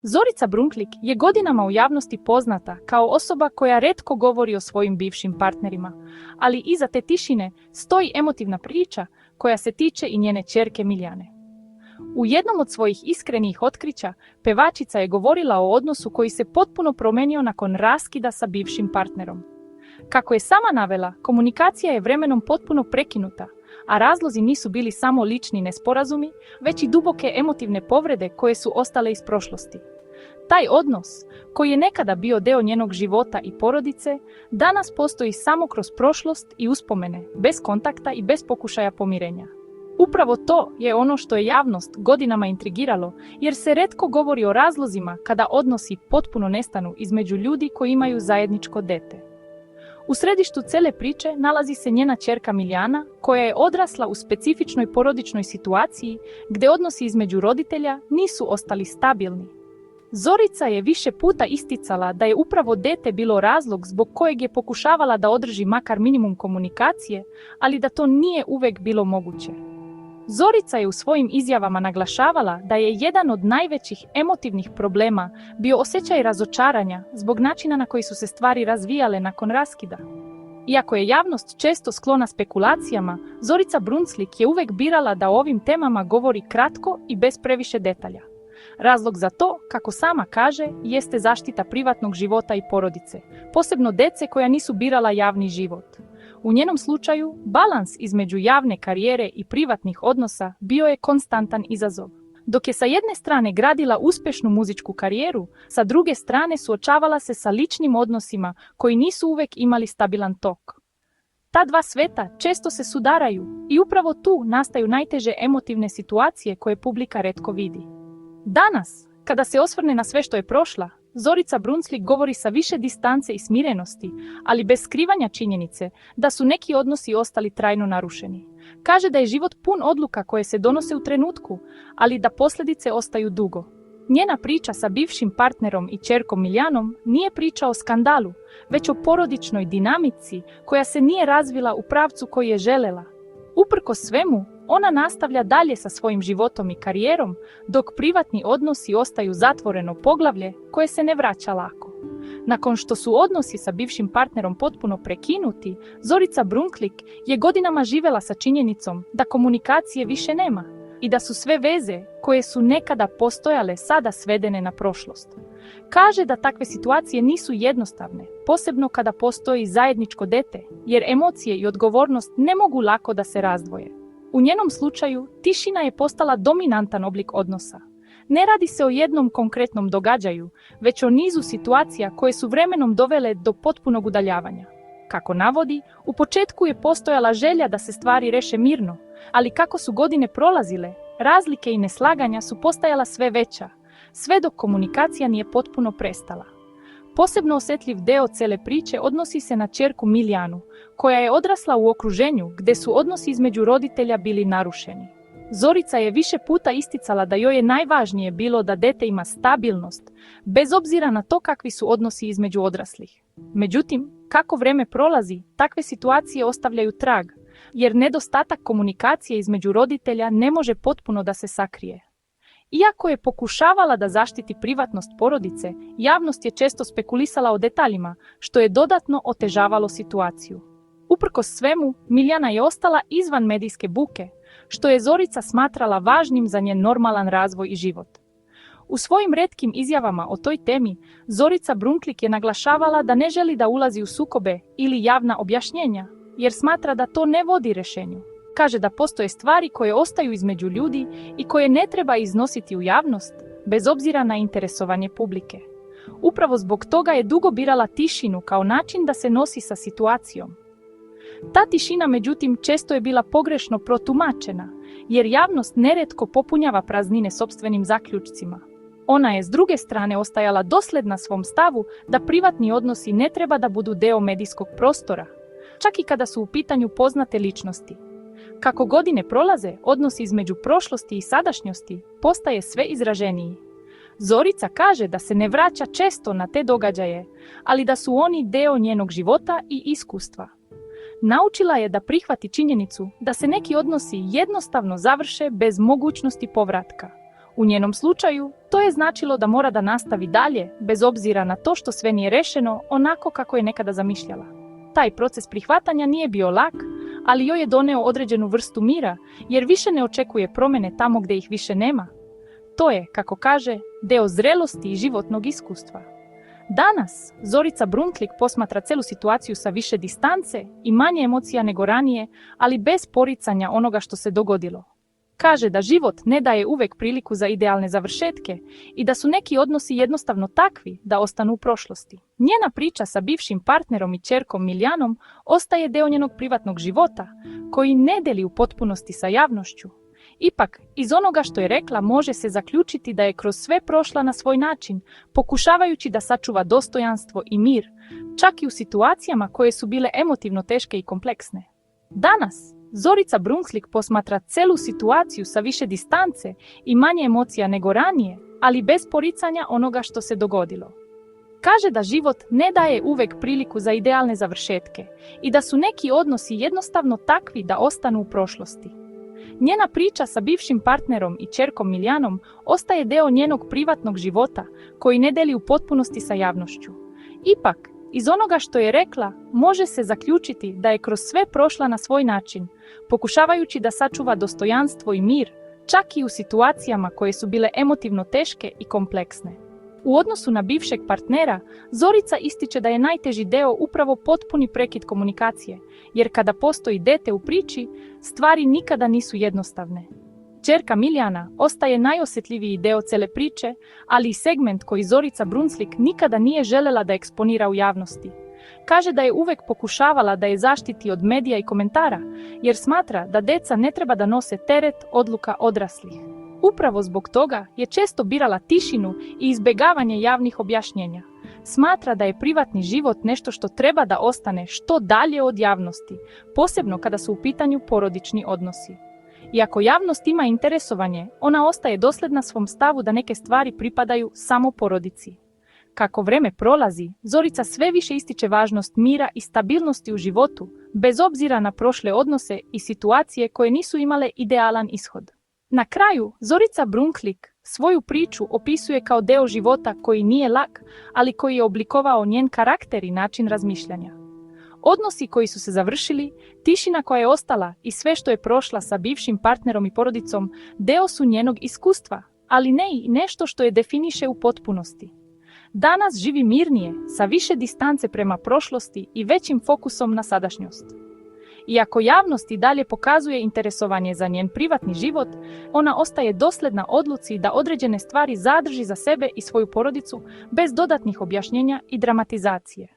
Zorica Brunklik je godinama u javnosti poznata kao osoba koja retko govori o svojim bivšim partnerima, ali iza te tišine stoji emotivna priča koja se tiče i njene ćerke Miljane. U jednom od svojih iskrenijih otkrića, pevačica je govorila o odnosu koji se potpuno promenio nakon raskida sa bivšim partnerom. Kako je sama navela, komunikacija je vremenom potpuno prekinuta, a razlozi nisu bili samo lični nesporazumi, već i duboke emotivne povrede koje su ostale iz prošlosti. Taj odnos, koji je nekada bio deo njenog života i porodice, danas postoji samo kroz prošlost i uspomene, bez kontakta i bez pokušaja pomirenja. Upravo to je ono što je javnost godinama intrigiralo, jer se retko govori o razlozima kada odnosi potpuno nestanu između ljudi koji imaju zajedničko dete. U središtu cele priče nalazi se njena ćerka Miljana, koja je odrasla u specifičnoj porodičnoj situaciji gdje odnosi između roditelja nisu ostali stabilni. Zorica je više puta isticala da je upravo dete bilo razlog zbog kojeg je pokušavala da održi makar minimum komunikacije, ali da to nije uvek bilo moguće. Zorica je u svojim izjavama naglašavala da je jedan od najvećih emotivnih problema bio osjećaj razočaranja zbog načina na koji su se stvari razvijale nakon raskida. Iako je javnost često sklona spekulacijama, Zorica Brunslik je uvek birala da o ovim temama govori kratko i bez previše detalja. Razlog za to, kako sama kaže, jeste zaštita privatnog života i porodice, posebno dece koja nisu birala javni život. U njenom slučaju, balans između javne karijere i privatnih odnosa bio je konstantan izazov. Dok je sa jedne strane gradila uspešnu muzičku karijeru, sa druge strane suočavala se sa ličnim odnosima koji nisu uvek imali stabilan tok. Ta dva sveta često se sudaraju i upravo tu nastaju najteže emotivne situacije koje publika retko vidi. Danas, kada se osvrne na sve što je prošla, Zorica Brunslik govori sa više distance i smirenosti, ali bez skrivanja činjenice da su neki odnosi ostali trajno narušeni. Kaže da je život pun odluka koje se donose u trenutku, ali da posljedice ostaju dugo. Njena priča sa bivšim partnerom i ćerkom Miljanom nije priča o skandalu, već o porodičnoj dinamici koja se nije razvila u pravcu koji je želela. Uprkos svemu, ona nastavlja dalje sa svojim životom i karijerom, dok privatni odnosi ostaju zatvoreno poglavlje koje se ne vraća lako. Nakon što su odnosi sa bivšim partnerom potpuno prekinuti, Zorica Brunklik je godinama živela sa činjenicom da komunikacije više nema i da su sve veze koje su nekada postojale sada svedene na prošlost. Kaže da takve situacije nisu jednostavne, posebno kada postoji zajedničko dete, jer emocije i odgovornost ne mogu lako da se razdvoje. U njenom slučaju, tišina je postala dominantan oblik odnosa. Ne radi se o jednom konkretnom događaju, već o nizu situacija koje su vremenom dovele do potpunog udaljavanja. Kako navodi, u početku je postojala želja da se stvari reše mirno, ali kako su godine prolazile, razlike i neslaganja su postajala sve veća, sve dok komunikacija nije potpuno prestala. Posebno osjetljiv deo cele priče odnosi se na ćerku Miljanu, koja je odrasla u okruženju gdje su odnosi između roditelja bili narušeni. Zorica je više puta isticala da joj je najvažnije bilo da dete ima stabilnost, bez obzira na to kakvi su odnosi između odraslih. Međutim, kako vreme prolazi, takve situacije ostavljaju trag, jer nedostatak komunikacije između roditelja ne može potpuno da se sakrije. Iako je pokušavala da zaštiti privatnost porodice, javnost je često spekulisala o detaljima, što je dodatno otežavalo situaciju. Uprkos svemu, Miljana je ostala izvan medijske buke, što je Zorica smatrala važnim za njen normalan razvoj i život. U svojim retkim izjavama o toj temi, Zorica Brunklik je naglašavala da ne želi da ulazi u sukobe ili javna objašnjenja, jer smatra da to ne vodi rješenju. Kaže da postoje stvari koje ostaju između ljudi i koje ne treba iznositi u javnost, bez obzira na interesovanje publike. Upravo zbog toga je dugo birala tišinu kao način da se nosi sa situacijom. Ta tišina, međutim, često je bila pogrešno protumačena, jer javnost nerijetko popunjava praznine sopstvenim zaključcima. Ona je s druge strane ostajala dosljedna svom stavu da privatni odnosi ne treba da budu deo medijskog prostora, čak i kada su u pitanju poznate ličnosti. Kako godine prolaze, odnos između prošlosti i sadašnjosti postaje sve izraženiji. Zorica kaže da se ne vraća često na te događaje, ali da su oni deo njenog života i iskustva. Naučila je da prihvati činjenicu da se neki odnosi jednostavno završe bez mogućnosti povratka. U njenom slučaju, to je značilo da mora da nastavi dalje, bez obzira na to što sve nije rešeno onako kako je nekada zamišljala. Taj proces prihvatanja nije bio lak, ali joj je doneo određenu vrstu mira, jer više ne očekuje promjene tamo gdje ih više nema. To je, kako kaže, deo zrelosti i životnog iskustva. Danas Zorica Brunslik posmatra celu situaciju sa više distance i manje emocija nego ranije, ali bez poricanja onoga što se dogodilo. Kaže da život ne daje uvek priliku za idealne završetke i da su neki odnosi jednostavno takvi da ostanu u prošlosti. Njena priča sa bivšim partnerom i ćerkom Miljanom ostaje deo njenog privatnog života, koji ne deli u potpunosti sa javnošću. Ipak, iz onoga što je rekla može se zaključiti da je kroz sve prošla na svoj način, pokušavajući da sačuva dostojanstvo i mir, čak i u situacijama koje su bile emotivno teške i kompleksne. Danas, Zorica Brunslik posmatra celu situaciju sa više distance i manje emocija nego ranije, ali bez poricanja onoga što se dogodilo. Kaže da život ne daje uvek priliku za idealne završetke i da su neki odnosi jednostavno takvi da ostanu u prošlosti. Njena priča sa bivšim partnerom i ćerkom Miljanom ostaje deo njenog privatnog života, koji ne deli u potpunosti sa javnošću. Ipak, iz onoga što je rekla, može se zaključiti da je kroz sve prošla na svoj način, pokušavajući da sačuva dostojanstvo i mir, čak i u situacijama koje su bile emotivno teške i kompleksne. U odnosu na bivšeg partnera, Zorica ističe da je najteži deo upravo potpuni prekid komunikacije, jer kada postoji dete u priči, stvari nikada nisu jednostavne. Ćerka Miljana ostaje najosjetljiviji deo cele priče, ali i segment koji Zorica Brunslik nikada nije želela da eksponira u javnosti. Kaže da je uvek pokušavala da je zaštiti od medija i komentara, jer smatra da deca ne treba da nose teret odluka odraslih. Upravo zbog toga je često birala tišinu i izbegavanje javnih objašnjenja. Smatra da je privatni život nešto što treba da ostane što dalje od javnosti, posebno kada su u pitanju porodični odnosi. Iako javnost ima interesovanje, ona ostaje dosledna svom stavu da neke stvari pripadaju samo porodici. Kako vreme prolazi, Zorica sve više ističe važnost mira i stabilnosti u životu, bez obzira na prošle odnose i situacije koje nisu imale idealan ishod. Na kraju, Zorica Brunslik svoju priču opisuje kao deo života koji nije lak, ali koji je oblikovao njen karakter i način razmišljanja. Odnosi koji su se završili, tišina koja je ostala i sve što je prošla sa bivšim partnerom i porodicom deo su njenog iskustva, ali ne i nešto što je definiše u potpunosti. Danas živi mirnije, sa više distance prema prošlosti i većim fokusom na sadašnjost. Iako javnost i dalje pokazuje interesovanje za njen privatni život, ona ostaje dosledna odluci da određene stvari zadrži za sebe i svoju porodicu bez dodatnih objašnjenja i dramatizacije.